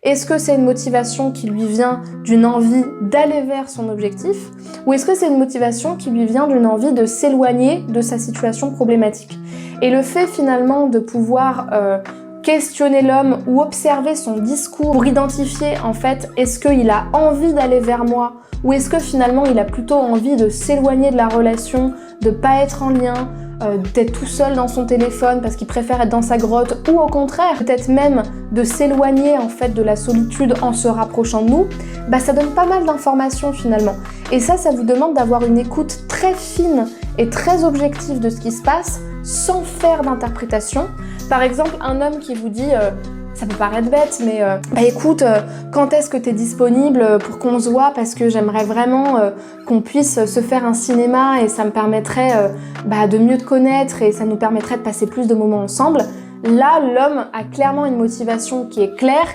Est-ce que c'est une motivation qui lui vient d'une envie d'aller vers son objectif, ou est-ce que c'est une motivation qui lui vient d'une envie de s'éloigner de sa situation problématique? Et le fait finalement de pouvoir questionner l'homme ou observer son discours pour identifier en fait est-ce qu'il a envie d'aller vers moi ou est-ce que finalement il a plutôt envie de s'éloigner de la relation, de pas être en lien, d'être tout seul dans son téléphone parce qu'il préfère être dans sa grotte ou au contraire peut-être même de s'éloigner en fait de la solitude en se rapprochant de nous, bah ça donne pas mal d'informations finalement. Et ça vous demande d'avoir une écoute très fine et très objective de ce qui se passe sans faire d'interprétation. Par exemple, un homme qui vous dit ça peut paraître bête, mais bah écoute, quand est-ce que tu es disponible pour qu'on se voit parce que j'aimerais vraiment qu'on puisse se faire un cinéma et ça me permettrait de mieux te connaître et ça nous permettrait de passer plus de moments ensemble. Là, l'homme a clairement une motivation qui est claire.